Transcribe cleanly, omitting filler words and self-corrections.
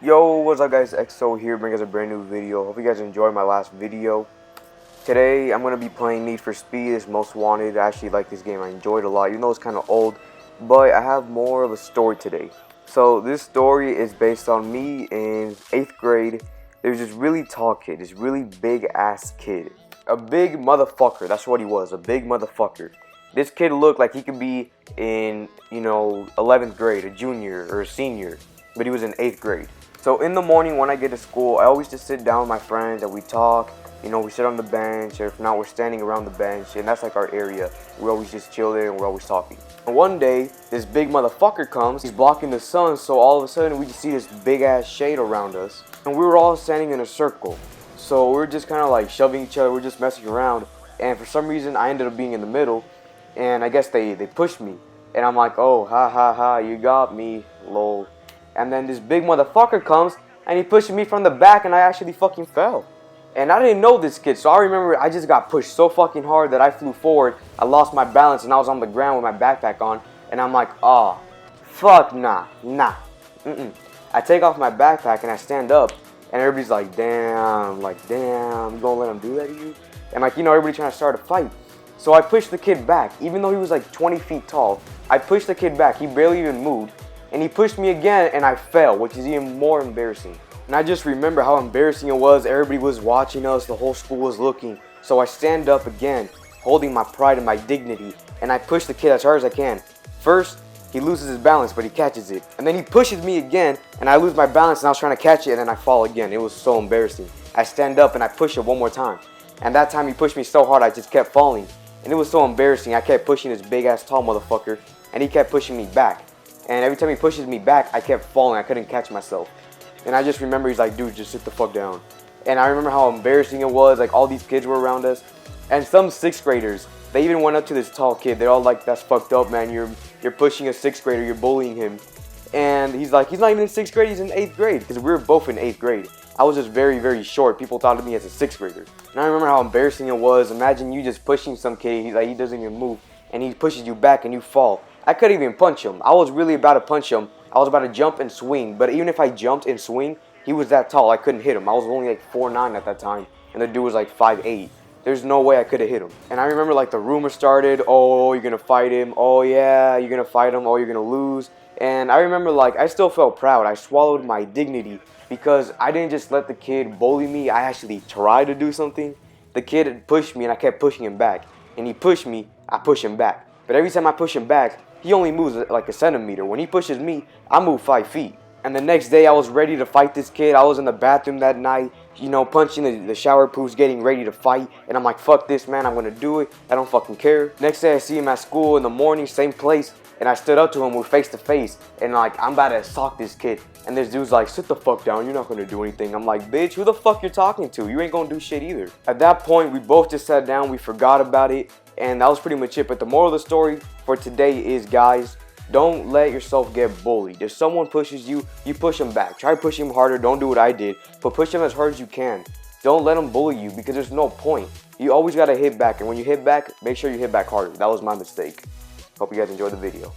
Yo, what's up guys, XO here, bringing us a brand new video. Hope you guys enjoyed my last video. Today, I'm going to be playing Need for Speed, it's Most Wanted. I actually like this game, I enjoyed it a lot, even though it's kind of old. But I have more of a story today. So, this story is based on me in 8th grade. There's this really tall kid, this really big ass kid. A big motherfucker, that's what he was, a big motherfucker. This kid looked like he could be in, 11th grade, a junior or a senior. But he was in 8th grade. So in the morning when I get to school, I always just sit down with my friends and we talk. We sit on the bench, or if not, we're standing around the bench, and that's like our area. We're always just chill there and we're always talking. And one day, this big motherfucker comes, he's blocking the sun, so all of a sudden we just see this big ass shade around us. And we were all standing in a circle. So we're just kind of like shoving each other, we're just messing around. And for some reason, I ended up being in the middle, and I guess they pushed me. And I'm like, oh, ha ha ha, you got me, lol. And then this big motherfucker comes and he pushes me from the back and I actually fucking fell. And I didn't know this kid, so I remember I just got pushed so fucking hard that I flew forward. I lost my balance and I was on the ground with my backpack on. And I'm like, oh, fuck nah. I take off my backpack and I stand up and everybody's like, damn, you gonna let him do that to you? And everybody trying to start a fight. So I pushed the kid back, even though he was like 20 feet tall. I pushed the kid back, he barely even moved. And he pushed me again and I fell, which is even more embarrassing. And I just remember how embarrassing it was. Everybody was watching us, the whole school was looking. So I stand up again, holding my pride and my dignity, and I push the kid as hard as I can. First, he loses his balance, but he catches it. And then he pushes me again, and I lose my balance, and I was trying to catch it, and then I fall again. It was so embarrassing. I stand up and I push it one more time. And that time he pushed me so hard I just kept falling. And it was so embarrassing. I kept pushing this big ass tall motherfucker, and he kept pushing me back. And every time he pushes me back, I kept falling. I couldn't catch myself. And I just remember he's like, dude, just sit the fuck down. And I remember how embarrassing it was. Like, all these kids were around us. And some 6th graders, they even went up to this tall kid. They're all like, that's fucked up, man. You're pushing a 6th grader. You're bullying him. And he's like, he's not even in 6th grade. He's in 8th grade. Because we were both in 8th grade. I was just very, very short. People thought of me as a 6th grader. And I remember how embarrassing it was. Imagine you just pushing some kid. He's like, he doesn't even move. And he pushes you back and you fall. I couldn't even punch him. I was really about to punch him. I was about to jump and swing. But even if I jumped and swing, he was that tall. I couldn't hit him. I was only like 4'9" at that time. And the dude was like 5'8". There's no way I could have hit him. And I remember like the rumor started. Oh, you're going to fight him. Oh, yeah, you're going to fight him. Oh, you're going to lose. And I remember like I still felt proud. I swallowed my dignity because I didn't just let the kid bully me. I actually tried to do something. The kid pushed me and I kept pushing him back. And he pushed me, I push him back. But every time I push him back, he only moves like a centimeter. When he pushes me, I move 5 feet. And the next day, I was ready to fight this kid. I was in the bathroom that night, punching the shower proofs, getting ready to fight. And I'm like, fuck this, man. I'm going to do it. I don't fucking care. Next day, I see him at school in the morning, same place. And I stood up to him, we're face to face. And like, I'm about to sock this kid. And this dude's like, sit the fuck down. You're not going to do anything. I'm like, bitch, who the fuck you're talking to? You ain't going to do shit either. At that point, we both just sat down. We forgot about it. And that was pretty much it. But the moral of the story for today is, guys, don't let yourself get bullied. If someone pushes you, you push them back. Try pushing him harder. Don't do what I did. But push them as hard as you can. Don't let them bully you because there's no point. You always got to hit back. And when you hit back, make sure you hit back harder. That was my mistake. Hope you guys enjoyed the video.